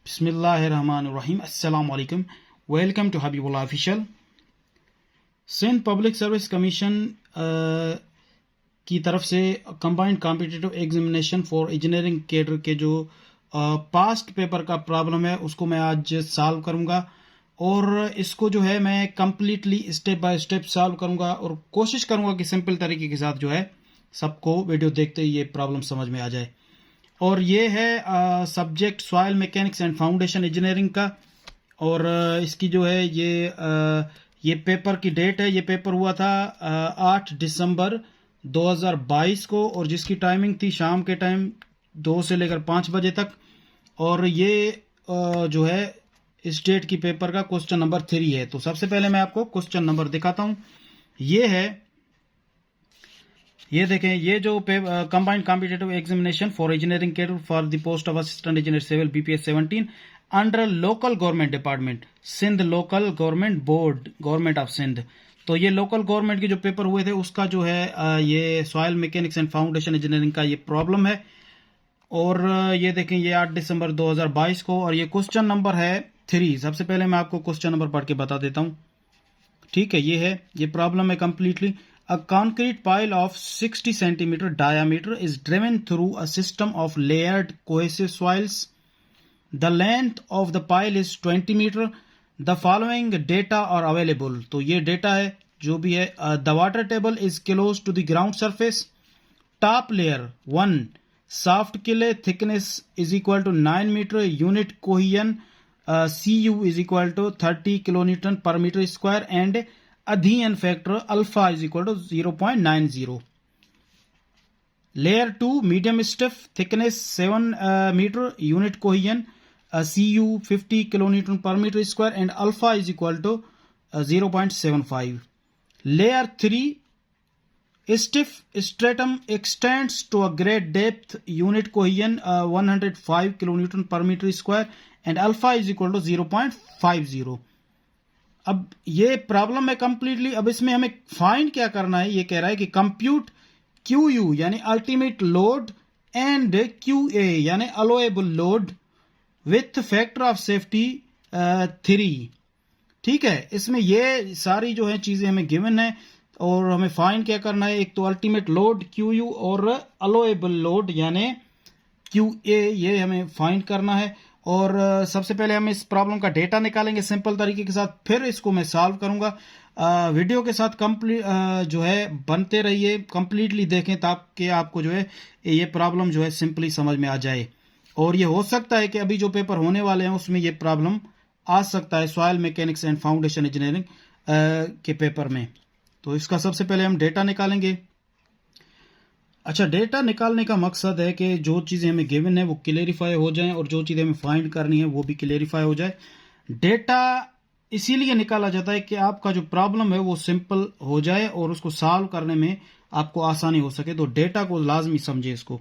बिस्मिल्लाहिर्रहमानिर्रहीम। अस्सलाम वालेकुम। Welcome to Habibullah official. Sindh public service commission की तरफ से combined competitive examination for engineering cadre के जो पास्ट पेपर का प्रॉब्लम है उसको मैं आज सॉल्व करूंगा और इसको जो है मैं completely step by step solve करूंगा और कोशिश करूंगा कि सिंपल तरीके के साथ जो है सबको वीडियो देखते ही ये प्रॉब्लम समझ में आ जाए। और ये है subject soil mechanics and foundation engineering का। और इसकी जो है ये पेपर की डेट है, ये पेपर हुआ था 8 दिसंबर 2022 को और जिसकी टाइमिंग थी शाम के टाइम 2 से लेकर 5 बजे तक। और ये जो है इस डेट की पेपर का क्वेश्चन नंबर 3 है। तो सबसे पहले मैं आपको क्वेश्चन नंबर दिखाता हूं। ये है, ये देखें, ये जो combined competitive examination for engineering cadre for the post of assistant engineer civil BPS 17 under local government department Sindh local government board government of Sindh. तो ये लोकल गवर्नमेंट के जो पेपर हुए थे उसका जो है ये soil mechanics and foundation engineering का ये प्रॉब्लम है। और ये देखें, ये 8 दिसंबर 2022 को और ये क्वेश्चन नंबर है 3। सबसे पहले मैं आपको क्वेश्चन नंबर पढ़ के बता देता हूं। ठीक है, ये है, ये प्रॉब्लम है completely. A concrete pile of 60 centimeter diameter is driven through a system of layered cohesive soils. The length of the pile is 20 meter. The following data are available. तो ये डेटा है जो भी है। The water table is close to the ground surface. Top layer 1 soft clay thickness is equal to 9 meter. Unit cohesion Cu is equal to 30 kilonewton per meter square and adhesion factor alpha is equal to 0.90. Layer 2 medium stiff thickness 7 meter, unit cohesion Cu 50 kilonewton per meter square and alpha is equal to 0.75. Layer 3 stiff stratum extends to a great depth, unit cohesion 105 kilonewton per meter square and alpha is equal to 0.50. अब ये problem है completely. अब इसमें हमें find क्या करना है, ये कह रहा है कि कंप्यूट QU यानी अल्टीमेट लोड एंड QA यानी allowable load with factor of safety 3। ठीक है, इसमें ये सारी जो है चीजें हमें गिवन है और हमें फाइंड क्या करना है। एक तो अल्टीमेट लोड QU और अलोएबल लोड यानी QA, ये हमें फाइंड करना है। और सबसे पहले हम इस प्रॉब्लम का डेटा निकालेंगे सिंपल तरीके के साथ, फिर इसको मैं सॉल्व करूंगा। वीडियो के साथ कंप्लीट जो है बनते रहिए, कंप्लीटली देखें ताकि आपको जो है ये प्रॉब्लम जो है सिंपली समझ में आ जाए। और ये हो सकता है कि अभी जो पेपर होने वाले हैं उसमें ये प्रॉब्लम आ सकता है soil mechanics and foundation engineering के पेपर में। तो इसका सबसे पहले हम डेटा निकालेंगे। अच्छा, डेटा निकालने का मकसद है कि जो चीज़ें हमें गिवन है वो क्लेरिफाई हो जाएं और जो चीज़ें हमें फाइंड करनी है वो भी क्लेरिफाई हो जाए। डेटा इसीलिए निकाला जाता है कि आपका जो प्रॉब्लम है वो सिंपल हो जाए और उसको सॉल्व करने में आपको आसानी हो सके। तो डेटा को लाजमी समझे इसको।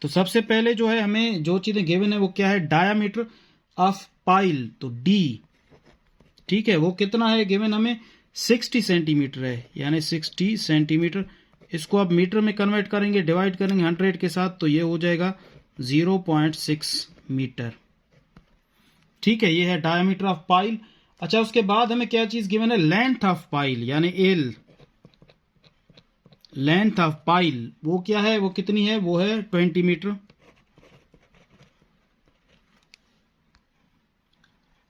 तो सबसे पहले जो है हमें जो चीज़ें गिवन है वो क्या है, डायामीटर ऑफ पाइल, तो D। ठीक है, वो कितना है गिवन हमें, 60 सेंटीमीटर है यानी 60 सेंटीमीटर। इसको आप मीटर में कन्वर्ट करेंगे, डिवाइड करेंगे 100 के साथ, तो ये हो जाएगा 0.6 मीटर। ठीक है, ये है डायमीटर ऑफ पाइल। अच्छा, उसके बाद हमें क्या चीज गिवन है, लेंथ ऑफ पाइल यानी L। लेंथ ऑफ पाइल वो क्या है, वो कितनी है, वो है 20 मीटर।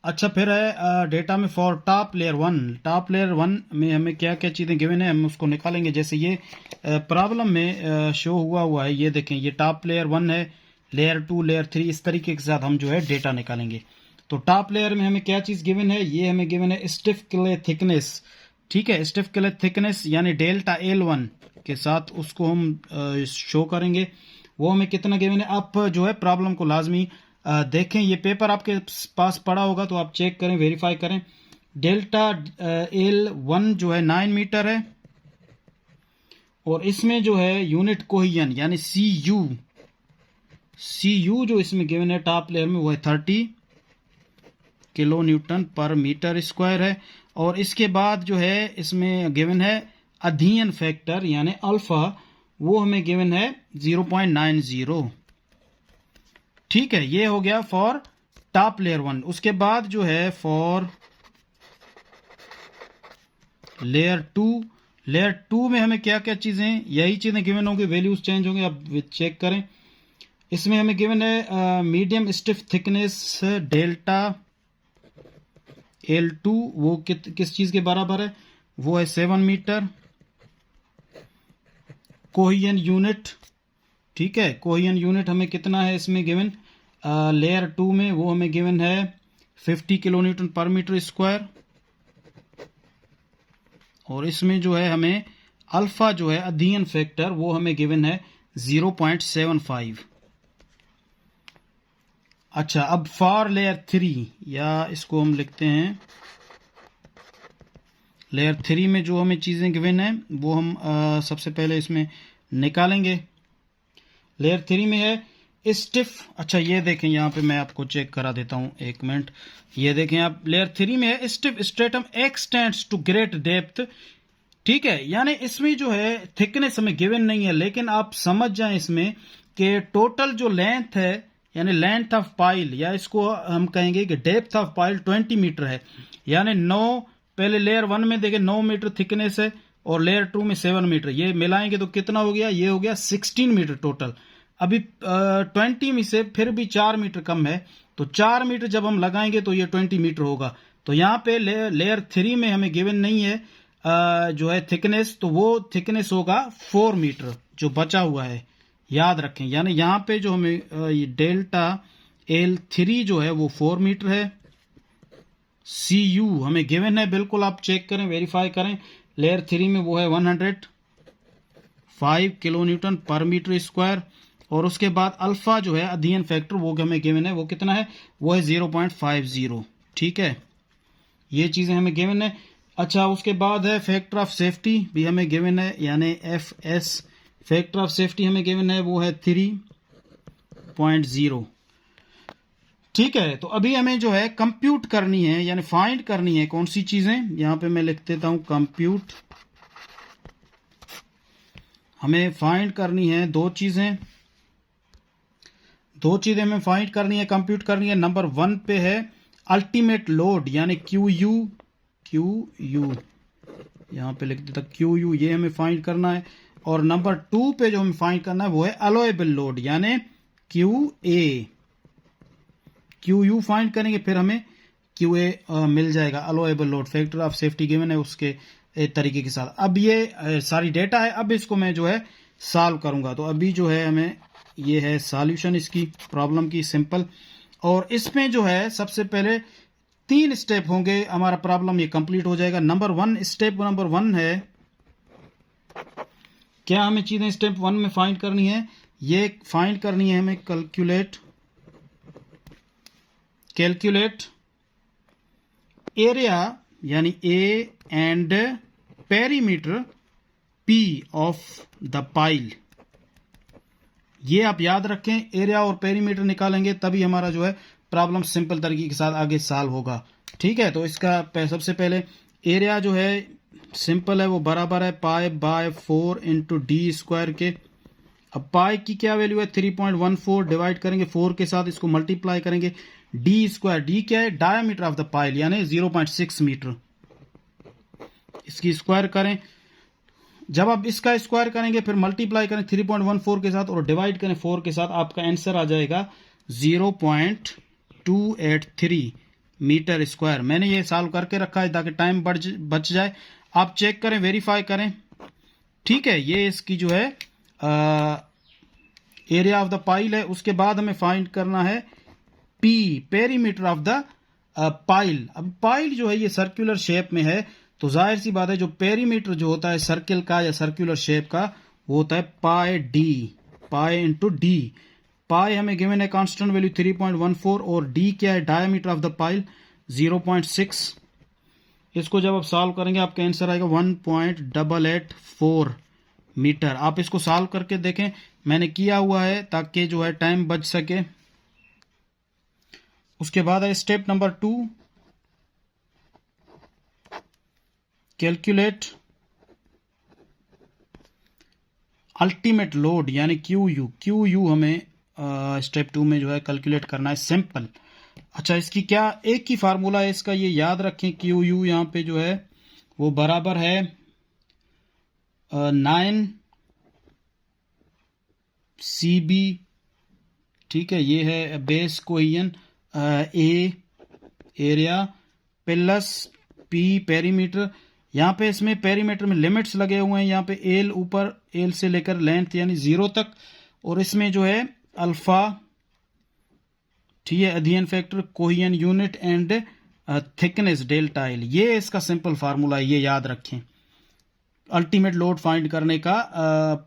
अच्छा, फिर है डेटा में for top layer 1। Top layer 1 में हमें क्या क्या चीज़ें गिवन है हम उसको निकालेंगे। जैसे ये प्रॉब्लम में शो हुआ है, ये देखें, ये टॉप लेयर 1 है, लेयर 2, लेयर 3, इस तरीके के साथ हम जो है डेटा निकालेंगे। तो टॉप लेयर में हमें क्या चीज़ गिवन है, ये हमें गिवन है स्टिफ क्ले थिकनेस। ठीक है, स्टिफ क्ले थिकनेस यानी डेल्टा L1 के साथ उसको हम शो करेंगे। वो हमें कितना गिवन है। आप जो है प्रॉब्लम को लाजमी देखें, ये पेपर आपके पास पड़ा होगा तो आप चेक करें, वेरीफाई करें। डेल्टा L1 जो है 9 मीटर है और इसमें जो है यूनिट कोहिजन यानी CU जो इसमें गिवन है टॉप लेयर में वो है 30 किलो न्यूटन पर मीटर स्क्वायर है। और इसके बाद जो है इसमें गिवन है अध्ययन फैक्टर यानी अल्फा, वो हमें गिवन है 0.90। ठीक है, ये हो गया फॉर टॉप लेयर 1। उसके बाद जो है फॉर लेयर 2 में हमें क्या क्या चीजें, यही चीजें गिवन होंगी, वैल्यूज चेंज होंगे। अब चेक करें, इसमें हमें गिवन है medium stiff thickness delta L2, वो किस चीज के बराबर है, वो है 7 मीटर। कोहियन यूनिट, ठीक है, कोहियन यूनिट हमें कितना है इसमें गिवन, लेयर 2 में वो हमें गिवन है 50 किलो न्यूटन पर मीटर स्क्वायर। और इसमें जो है हमें अल्फा जो है अध्ययन फैक्टर वो हमें गिवन है 0.75। अच्छा, अब फॉर लेयर 3, या इसको हम लिखते हैं लेयर 3 में जो हमें चीजें गिवन है वो हम सबसे पहले इसमें निकालेंगे। लेयर 3 में है स्टिफ, अच्छा ये देखें, यहां पे मैं आपको चेक करा देता हूं, एक मिनट। ये देखें आप, लेयर 3 में है stiff stratum extends to great depth, ठीक है, यानी इसमें जो है थिकनेस हमें गिवन नहीं है, लेकिन आप समझ जाएं इसमें कि टोटल जो लेंथ है, यानी लेंथ ऑफ पाइल, या इसको हम कहेंगे कि डेप्थ ऑफ पाइल 20 मीटर है। यानी 9, पहले लेयर 1 में देखें 9 मीटर थिकनेस है और लेयर 2 में 7 मीटर, ये मिलाएंगे तो कितना हो गया, ये हो गया 16 मीटर टोटल। अभी 20 में से फिर भी 4 मीटर कम है, तो 4 मीटर जब हम लगाएंगे तो ये 20 मीटर होगा। तो यहां पे लेयर 3 में हमें गिवन नहीं है जो है थिकनेस, तो वो थिकनेस होगा 4 मीटर जो बचा हुआ है, याद रखें। यानी यहां पे जो हमें डेल्टा L3 जो है वो 4 मीटर है। CU हमें गिवन है, बिल्कुल आप चेक करें, वेरीफाई करें, लेयर 3 में वो है 105 किलो न्यूटन पर मीटर स्क्वायर। और उसके बाद अल्फा जो है अध्ययन फैक्टर वो हमें गिवन है, वो कितना है, वो है 0.50, ठीक है, ये चीजें हमें गिवन है। अच्छा, उसके बाद है फैक्टर ऑफ सेफ्टी भी हमें गिवन है, यानी FS फैक्टर ऑफ सेफ्टी हमें गिवन है, वो है 3.0, ठीक है। तो अभी हमें जो है कंप्यूट करनी है, यानी फाइंड करनी है कौन सी चीजें, यहां पे मैं लिख देता हूं कंप्यूट। हमें फाइंड करनी है दो चीजें हमें फाइंड करनी है, कंप्यूट करनी है। नंबर 1 पे है अल्टीमेट लोड, यानी QU, यहां पे लिख देता QU, ये हमें फाइंड करना है। और नंबर 2 पे जो हमें फाइंड करना है वो है अलोएबल लोड, यानी QA। QU फाइंड करेंगे फिर हमें QA मिल जाएगा, allowable load factor of safety given है उसके तरीके के साथ। अब ये सारी डेटा है, अब इसको मैं जो है सॉल्व करूंगा। तो अभी जो है हमें, ये है सॉल्यूशन इसकी प्रॉब्लम की, सिंपल। और इसमें जो है सबसे पहले 3 स्टेप होंगे, हमारा प्रॉब्लम ये कंप्लीट हो जाएगा। स्टेप नंबर 1 है, क्या हमें चीजें स्टेप 1 में फाइंड करनी है, ये फाइंड करनी है हमें कैलकुलेट एरिया, यानी A and perimeter P of the pile. ये आप याद रखें, एरिया और पेरीमीटर निकालेंगे तभी हमारा जो है प्रॉब्लम सिंपल तरीके के साथ आगे सॉल्व होगा, ठीक है। तो इसका सबसे पहले एरिया जो है सिंपल है, वो बराबर है π/4 इंटू डी स्क्वायर के। अब पाई की क्या वैल्यू है 3.14, डिवाइड करेंगे 4 के साथ, इसको मल्टीप्लाई करेंगे, डी स्क्वायर, डी क्या है, डायमीटर ऑफ द पाइल, यानी 0.6 मीटर, इसकी स्क्वायर करें। जब आप इसका स्क्वायर करेंगे फिर मल्टीप्लाई करें 3.14 के साथ और डिवाइड करें 4 के साथ, आपका आंसर आ जाएगा 0.283 मीटर स्क्वायर। मैंने ये सॉल्व करके रखा है ताकि टाइम बच जाए, आप चेक करें, वेरीफाई करें, ठीक है। ये इसकी जो है एरिया ऑफ द पाइल है। उसके बाद हमें फाइंड करना है P, perimeter of the pile. अब पाइल जो है ये सर्कुलर शेप में है, तो जाहिर सी बात है जो पेरीमीटर जो होता है सर्किल का या सर्कुलर शेप का, वो होता है पाई इंटू डी। पाई हमें गिवन है कांस्टेंट वैल्यू 3.14 और डी क्या है, डायमीटर ऑफ द पाइल 0.6। इसको जब आप सॉल्व करेंगे आपका आंसर आएगा 1.884 मीटर। आप इसको सॉल्व करके देखें, मैंने किया हुआ है ताकि जो है टाइम बच सके। उसके बाद है step number 2, calculate ultimate load, यानी QU हमें स्टेप 2 में जो है कैलकुलेट करना है। सिंपल, अच्छा, इसकी क्या एक ही फार्मूला है इसका, ये याद रखें। क्यू यू यहाँ पे जो है वो बराबर है 9 CB, ठीक है, ये है बेस कोहियन, ए एरिया प्लस पी पेरीमीटर। यहाँ पे इसमें पेरीमीटर में लिमिट्स लगे हुए हैं, यहाँ पे एल ऊपर, एल से लेकर लेंथ यानी 0 तक, और इसमें जो है अल्फा, ठीक है, अध्ययन factor, cohesion unit and thickness delta L. ये इसका सिंपल फार्मूला है, ये याद रखें। अल्टीमेट लोड फाइंड करने का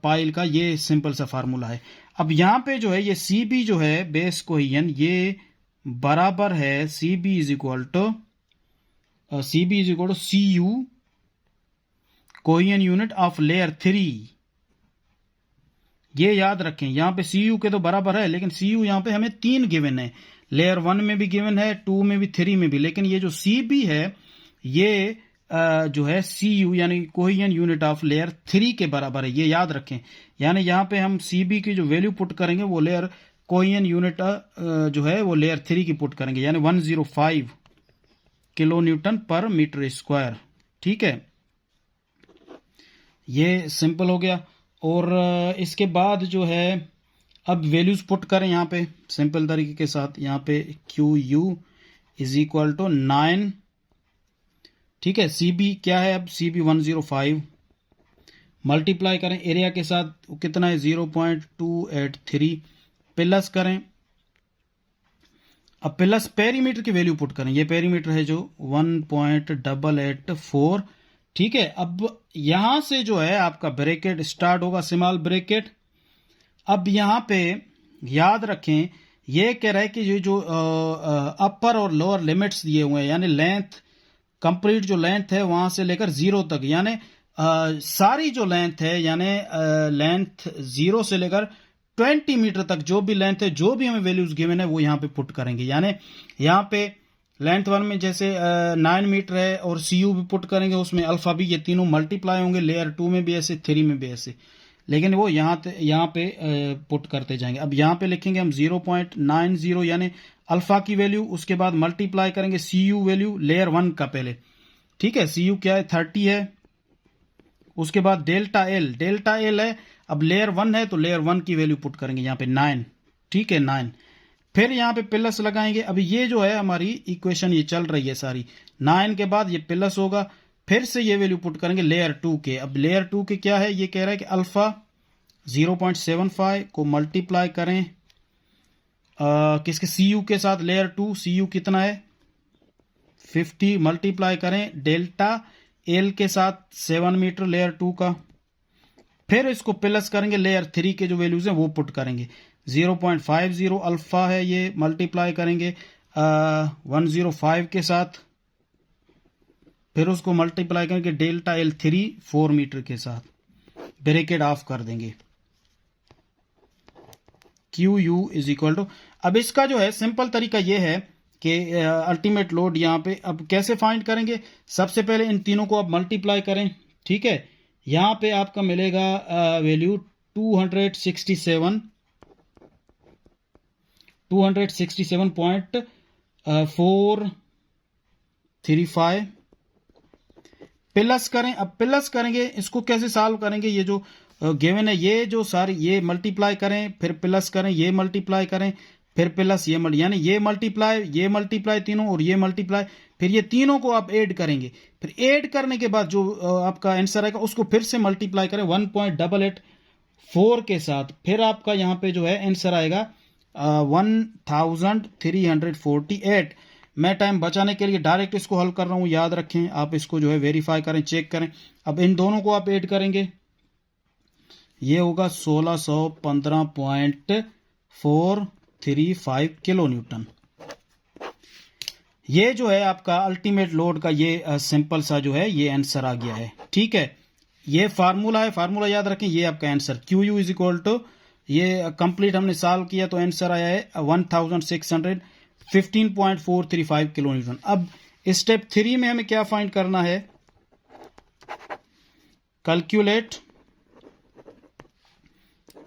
पाइल का ये सिंपल सा फार्मूला है। अब यहाँ पे जो है ये CB जो है बेस कोहियन, ये बराबर है CB is equal to CU cohesion unit of layer 3। ये याद रखें, यहां पे CU के तो बराबर है, लेकिन CU यहां पे हमें 3 गिवन है, लेयर 1 में भी गिवन है, 2 में भी, 3 में भी, लेकिन ये जो CB है ये जो है CU यानी कोहियन यूनिट ऑफ लेयर 3 के बराबर है, ये याद रखें। यानी यहां पे हम CB की जो वैल्यू पुट करेंगे वो लेयर कोहियन यूनिट जो है वो लेयर 3 की पुट करेंगे, यानी 105 किलो न्यूटन पर मीटर स्क्वायर, ठीक है। ये सिंपल हो गया। और इसके बाद जो है अब वैल्यूज पुट करें यहाँ पे सिंपल तरीके के साथ। यहाँ पे Q U is equal to 9, ठीक है, CB क्या है, अब CB 105 मल्टीप्लाई करें एरिया के साथ, कितना है 0.283, प्लस करें, अब प्लस पेरीमीटर की वैल्यू पुट करें, ये पेरीमीटर है जो 1.884, ठीक है। अब यहां से जो है आपका ब्रैकेट स्टार्ट होगा, स्मॉल ब्रैकेट। अब यहां पे याद रखें ये कह रहा है कि ये जो अपर और लोअर लिमिट्स दिए हुए हैं, यानी लेंथ, कंप्लीट जो लेंथ है वहां से लेकर 0 तक, यानी सारी जो लेंथ है, यानी लेंथ 0 से लेकर 20 मीटर तक जो भी लेंथ है, जो भी हमें वैल्यूज गिवन है वो यहां पे पुट करेंगे। यानी यहां पे लेंथ 1 में जैसे 9 मीटर है और CU भी पुट करेंगे, उसमें अल्फा भी, ये तीनों मल्टीप्लाई होंगे, लेयर 2 में भी ऐसे, 3 में भी ऐसे, लेकिन वो यहाँ पे पुट करते जाएंगे। अब यहाँ पे लिखेंगे हम 0.90 यानी अल्फा की वैल्यू, उसके बाद मल्टीप्लाई करेंगे CU वैल्यू लेयर 1 का पहले, ठीक है, CU क्या है 30 है, उसके बाद डेल्टा एल है, अब लेयर 1 है तो लेयर 1 की वैल्यू पुट करेंगे यहाँ पे 9, ठीक है 9, फिर यहाँ पे प्लस लगाएंगे। अभी ये जो है हमारी इक्वेशन ये चल रही है सारी, 9 के बाद ये प्लस होगा, फिर से ये वैल्यू पुट करेंगे लेयर 2 के। अब लेयर 2 के क्या है, ये कह रहा है कि अल्फा 0.75 को मल्टीप्लाई करें किसके, CU के साथ, लेयर 2, CU कितना है 50, मल्टीप्लाई करें डेल्टा एल के साथ 7 मीटर लेयर 2 का, फिर इसको प्लस करेंगे लेयर 3 के जो वैल्यूज हैं वो पुट करेंगे, 0.50 अल्फा है ये, मल्टीप्लाई करेंगे 105 के साथ, फिर उसको मल्टीप्लाई करेंगे डेल्टा एल 3 4 मीटर के साथ, ब्रैकेट ऑफ कर देंगे, Q U is equal to. अब इसका जो है सिंपल तरीका ये है कि अल्टीमेट लोड यहाँ पे अब कैसे फाइंड करेंगे, सबसे पहले इन तीनों को आप मल्टीप्लाई करें, ठीक है, यहां पे आपका मिलेगा वैल्यू 267.435, प्लस करें। अब प्लस करेंगे, इसको कैसे सॉल्व करेंगे, ये जो गिवन है ये जो सारी, ये मल्टीप्लाई करें, फिर प्लस करें, ये मल्टीप्लाई करें, फिर प्लस ये यानी ये मल्टीप्लाई तीनों, और ये मल्टीप्लाई, फिर ये तीनों को आप ऐड करेंगे, फिर ऐड करने के बाद जो आपका आंसर आएगा उसको फिर से मल्टीप्लाई करें 1.884 के साथ, फिर आपका यहाँ पे जो है आंसर आएगा 1348। मैं टाइम बचाने के लिए डायरेक्ट इसको हल कर रहा हूं, याद रखें, आप इसको जो है वेरीफाई करें, चेक करें। अब इन दोनों को आप ऐड करेंगे, ये होगा 1615.435 किलो न्यूटन। ये जो है आपका अल्टीमेट लोड का ये सिंपल सा जो है ये आंसर आ गया है, ठीक है। ये फार्मूला है, फार्मूला याद रखें, ये आपका answer Q U is equal to, ये कंप्लीट हमने सॉल्व किया तो आंसर आया है 1615.435 किलो न्यूटन। अब स्टेप 3 में हमें क्या फाइंड करना है, कैलकुलेट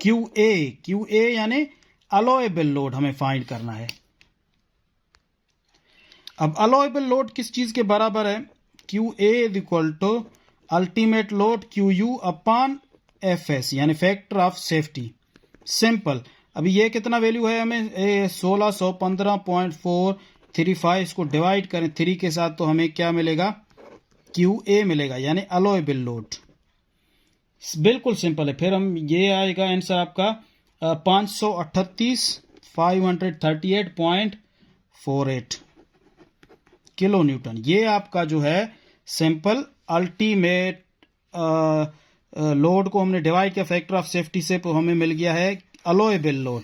क्यू ए यानी अलोएबल लोड हमें फाइंड करना है। अब अलोएबल लोड किस चीज के बराबर है? Q A is equal to ultimate load Q U upon F S, यानी फैक्टर ऑफ सेफ्टी। सिंपल। अभी ये कितना वैल्यू है हमें? 1615.435। इसको डिवाइड करें 3 के साथ तो हमें क्या मिलेगा? क्यू ए मिलेगा, यानी अलोएबल लोड। बिल्कुल सिंपल है। फिर हम ये आएगा आंसर आपका 538.48 किलो न्यूटन। ये आपका जो है सिंपल अल्टीमेट लोड को हमने डिवाइड किया फैक्टर ऑफ सेफ्टी से, तो हमें मिल गया है अलोएबल लोड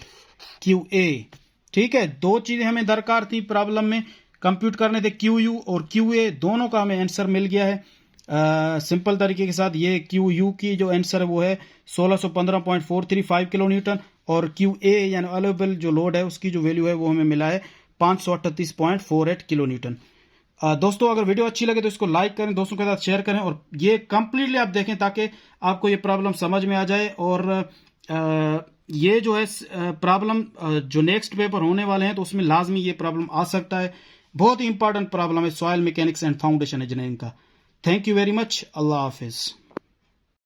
क्यू ए। ठीक है, दो चीजें हमें दरकार थी प्रॉब्लम में कंप्यूट करने थे, क्यू यू और क्यू ए, दोनों का हमें आंसर मिल गया है सिंपल तरीके के साथ। ये क्यू यू की जो आंसर है वो है 1615.435 किलो न्यूटन, और क्यू ए यानी अलोएबल जो लोड है उसकी जो वैल्यू है वो हमें मिला है 538.48 किलो न्यूटन। दोस्तों अगर वीडियो अच्छी लगे तो इसको लाइक करें, दोस्तों के साथ शेयर करें, और ये कंप्लीटली आप देखें ताकि आपको ये प्रॉब्लम समझ में आ जाए। और ये जो है प्रॉब्लम जो नेक्स्ट पेपर होने वाले हैं तो उसमें लाजमी ये प्रॉब्लम आ सकता है। बहुत ही इंपॉर्टेंट प्रॉब्लम है soil mechanics and foundation engineering का। Thank you very much. अल्लाह हाफिज।